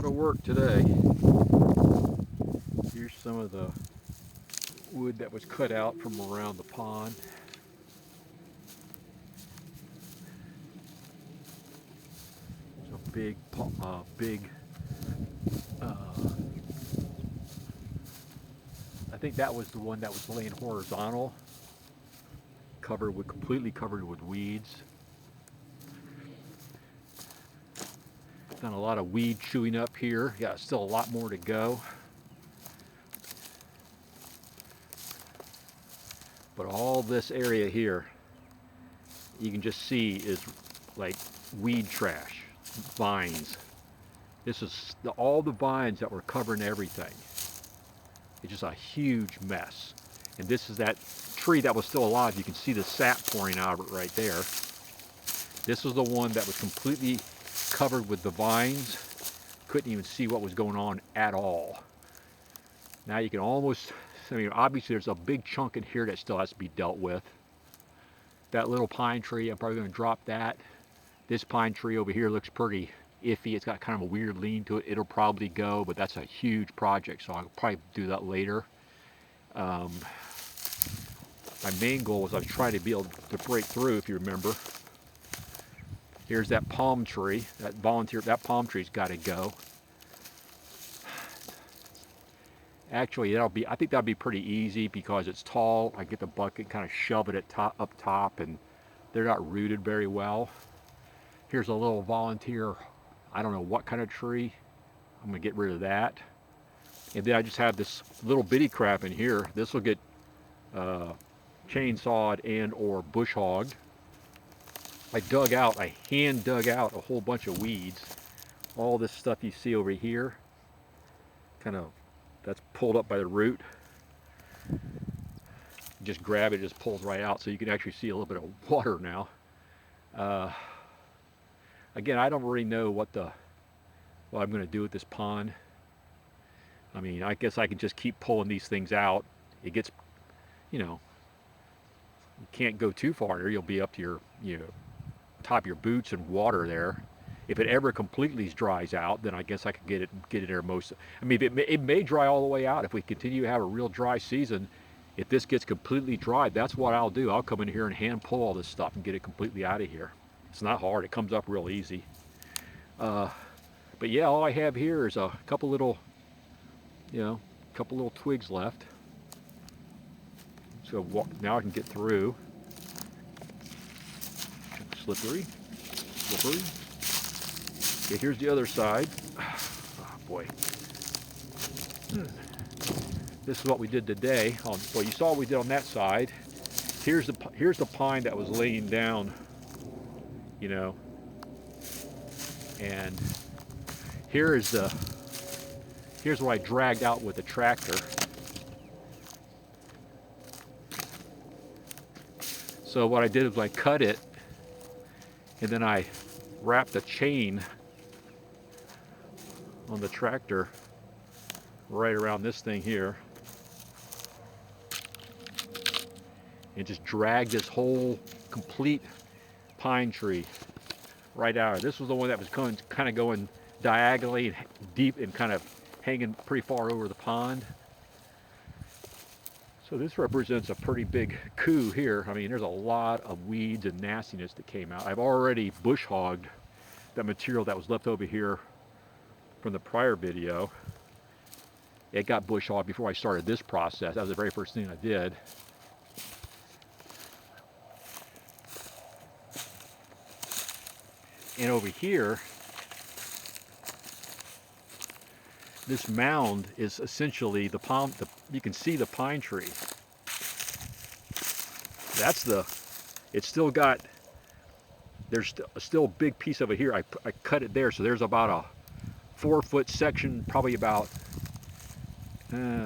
of work today. Here's some of the wood that was cut out from around the pond. It's a big, uh, I think that was the one that was laying horizontal, completely covered with weeds. Done a lot of weed chewing up here. Got still a lot more to go. But all this area here, you can just see is like weed trash, vines. This is all the vines that were covering everything. It's just a huge mess. And this is that tree that was still alive. You can see the sap pouring out of it right there. This was the one that was completely covered with the vines. Couldn't even see what was going on at all. Now you can almost, obviously there's a big chunk in here that still has to be dealt with. That little pine tree, I'm probably going to drop that. This pine tree over here looks pretty iffy. It's got kind of a weird lean to it. It'll probably go, but that's a huge project, so I'll probably do that later. My main goal was I was trying to be able to break through, if you remember. Here's that palm tree. That palm tree's got to go. Actually, I think that'll be pretty easy because it's tall. I get the bucket, kind of shove it up top, and they're not rooted very well. Here's a little volunteer, I don't know what kind of tree. I'm gonna get rid of that. And then I just have this little bitty crap in here. This will get chainsawed and or bush hogged. I hand dug out a whole bunch of weeds. All this stuff you see over here, that's pulled up by the root. You just grab it, it just pulls right out, so you can actually see a little bit of water now. Again, I don't really know what I'm going to do with this pond. I mean, I guess I can just keep pulling these things out. It gets, you can't go too far there. You'll be up to your, top of your boots in water there. If it ever completely dries out, then I guess I could get it there most. I mean, it may dry all the way out if we continue to have a real dry season. If this gets completely dry, that's what I'll do. I'll come in here and hand pull all this stuff and get it completely out of here. It's not hard. It comes up real easy. But yeah, all I have here is a couple little twigs left. So now I can get through. Slippery. Okay, here's the other side. Oh boy. This is what we did today. Well, you saw what we did on that side. Here's the pine that was laying down, and here's what I dragged out with the tractor. So what I did was I cut it, and then I wrapped a chain on the tractor right around this thing here, and just dragged this whole complete pine tree right out. This was the one that was kind of going diagonally and deep and kind of hanging pretty far over the pond. So this represents a pretty big coup here. I mean, there's a lot of weeds and nastiness that came out. I've already bush hogged that material that was left over here from the prior video. It got bush hogged before I started this process. That was the very first thing I did. And over here, this mound is essentially the palm. You can see the pine tree. It's still got. There's still a big piece of it here. I cut it there, so there's about a 4-foot section, probably about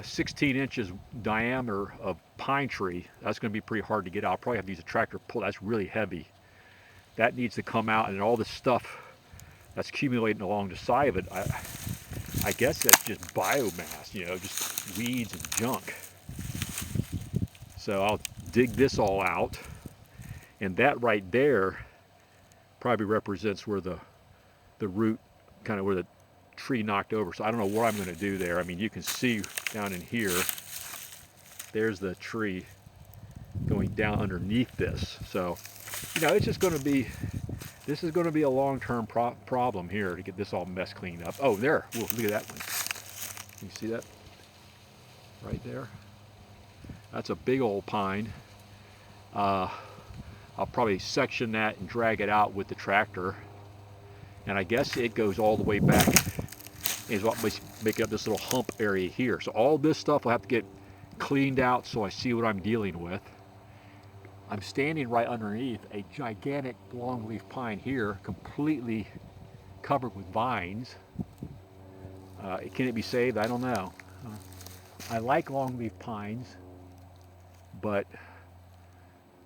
16 inches diameter of pine tree. That's going to be pretty hard to get out. I'll probably have to use a tractor pull. That's really heavy. That needs to come out, and all this stuff that's accumulating along the side of it, I guess that's just biomass, just weeds and junk. So I'll dig this all out, and that right there probably represents where the root, kind of where the tree knocked over, so I don't know what I'm going to do there. I mean, you can see down in here, there's the tree going down underneath this. So, you know, it's just going to be, this is going to be a long-term problem here to get this all mess cleaned up. Oh, there, whoa, look at that one. Can you see that? Right there. That's a big old pine. I'll probably section that and drag it out with the tractor. And I guess it goes all the way back, is what make up this little hump area here. So all this stuff will have to get cleaned out so I see what I'm dealing with. I'm standing right underneath a gigantic longleaf pine here, completely covered with vines. Can it be saved? I don't know. I like longleaf pines, but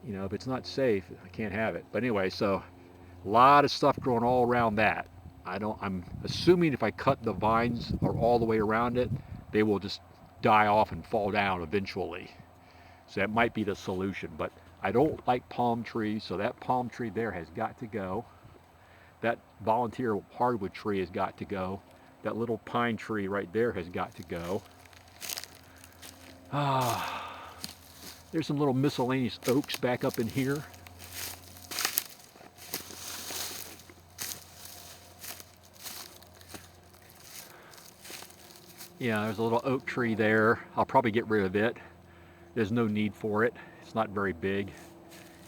you know, if it's not safe, I can't have it. But anyway, so a lot of stuff growing all around that. I'm assuming if I cut the vines or all the way around it, they will just die off and fall down eventually. So that might be the solution. But I don't like palm trees, so that palm tree there has got to go. That volunteer hardwood tree has got to go. That little pine tree right there has got to go. There's some little miscellaneous oaks back up in here. Yeah, there's a little oak tree there. I'll probably get rid of it. There's no need for it. It's not very big.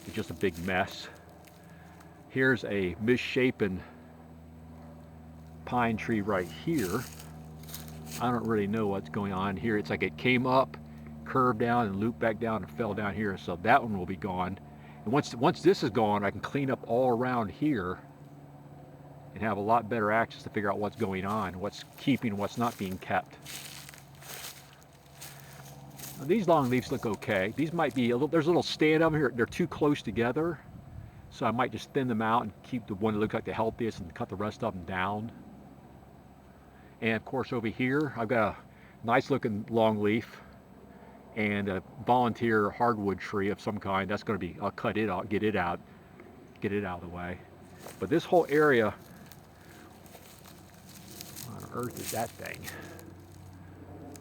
It's just a big mess. Here's a misshapen pine tree right here. I don't really know what's going on here. It's like it came up, curved down, and looped back down and fell down here. So that one will be gone. And once this is gone, I can clean up all around here and have a lot better access to figure out what's going on, what's keeping, what's not being kept. Now, these long leaves look okay. These might be a little, there's a little stand over here. They're too close together. So I might just thin them out and keep the one that looks like the healthiest and cut the rest of them down. And of course over here, I've got a nice looking long leaf and a volunteer hardwood tree of some kind. That's going to be, I'll cut it out, get it out of the way. But this whole area, what on earth is that thing?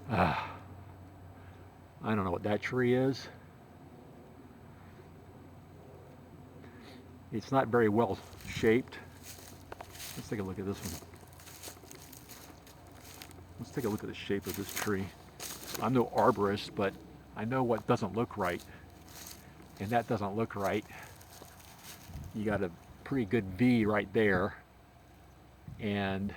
I don't know what that tree is. It's not very well shaped. Let's take a look at this one. Let's take a look at the shape of this tree. I'm no arborist, but I know what doesn't look right. And that doesn't look right. You got a pretty good V right there. And,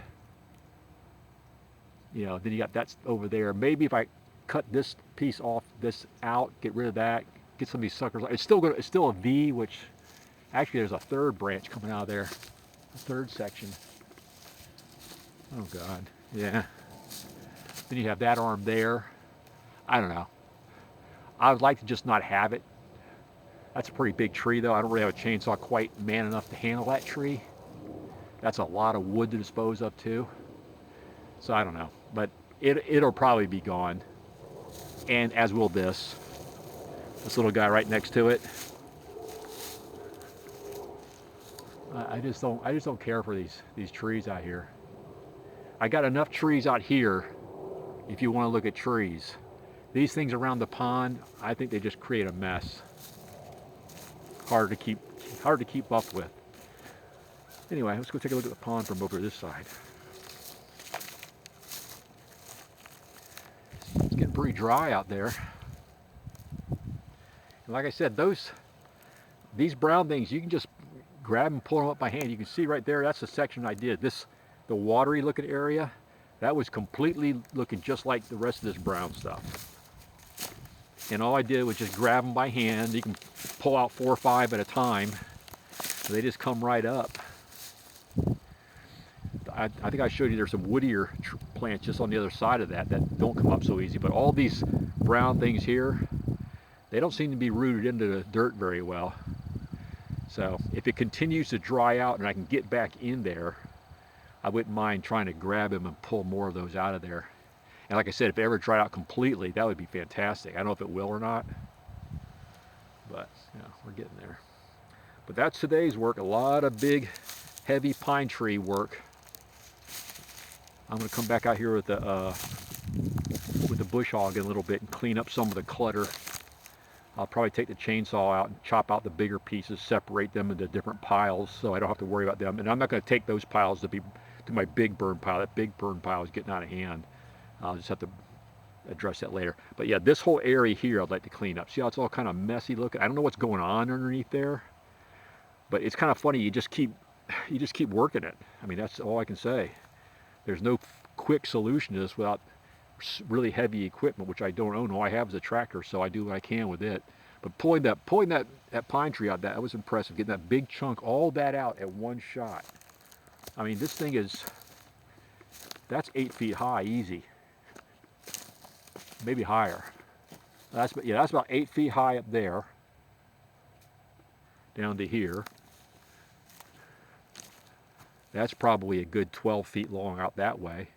you know, then you got that over there. Maybe if I cut this piece off, this out, get rid of that, get some of these suckers. It's still a V, which actually there's a third branch coming out of there. A third section. Oh God, yeah. Then you have that arm there. I don't know. I would like to just not have it. That's a pretty big tree though. I don't really have a chainsaw quite man enough to handle that tree. That's a lot of wood to dispose of too. So I don't know, but it'll probably be gone. And as will this little guy right next to it. I just don't care for these trees out here. I got enough trees out here if you want to look at trees. These things around the pond, I think they just create a mess. Hard to keep up with. Anyway, let's go take a look at the pond from over this side. It's getting pretty dry out there. And like I said, these brown things, you can just grab and pull them up by hand. You can see right there, that's the section I did. The watery looking area, that was completely looking just like the rest of this brown stuff. And all I did was just grab them by hand. You can pull out 4 or 5 at a time. They just come right up. I think I showed you there's some woodier plants just on the other side of that don't come up so easy. But all these brown things here, they don't seem to be rooted into the dirt very well. So if it continues to dry out and I can get back in there, I wouldn't mind trying to grab them and pull more of those out of there. And like I said, if it ever dried out completely, that would be fantastic. I don't know if it will or not, but yeah, we're getting there. But that's today's work. A lot of big, heavy pine tree work. I'm going to come back out here with the bush hog in a little bit and clean up some of the clutter. I'll probably take the chainsaw out and chop out the bigger pieces, separate them into different piles so I don't have to worry about them. And I'm not going to take those piles to my big burn pile. That big burn pile is getting out of hand. I'll just have to address that later. But yeah, this whole area here I'd like to clean up. See how it's all kind of messy looking? I don't know what's going on underneath there, but it's kind of funny. You just keep working it. I mean, that's all I can say. There's no quick solution to this without really heavy equipment, which I don't own. All I have is a tractor, so I do what I can with it. But pulling that pine tree out, that was impressive. Getting that big chunk, all that out at one shot. I mean, this thing that's 8 feet high, easy. Maybe higher. That's about 8 feet high up there, down to here. That's probably a good 12 feet long out that way.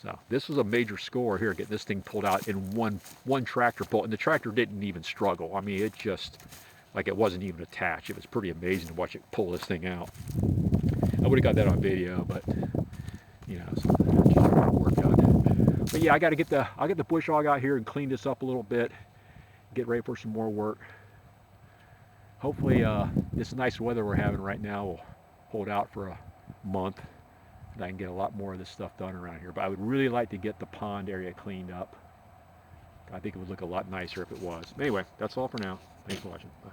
So this was a major score here, getting this thing pulled out in one tractor pull. And the tractor didn't even struggle. I mean, it just, like it wasn't even attached. It was pretty amazing to watch it pull this thing out. I would have got that on video, but, you know, so just work done. But yeah, I'll get the bush hog out here and clean this up a little bit. Get ready for some more work. Hopefully this nice weather we're having right now will hold out for a month. And I can get a lot more of this stuff done around here. But I would really like to get the pond area cleaned up. I think it would look a lot nicer if it was. Anyway, that's all for now. Thanks for watching. Bye.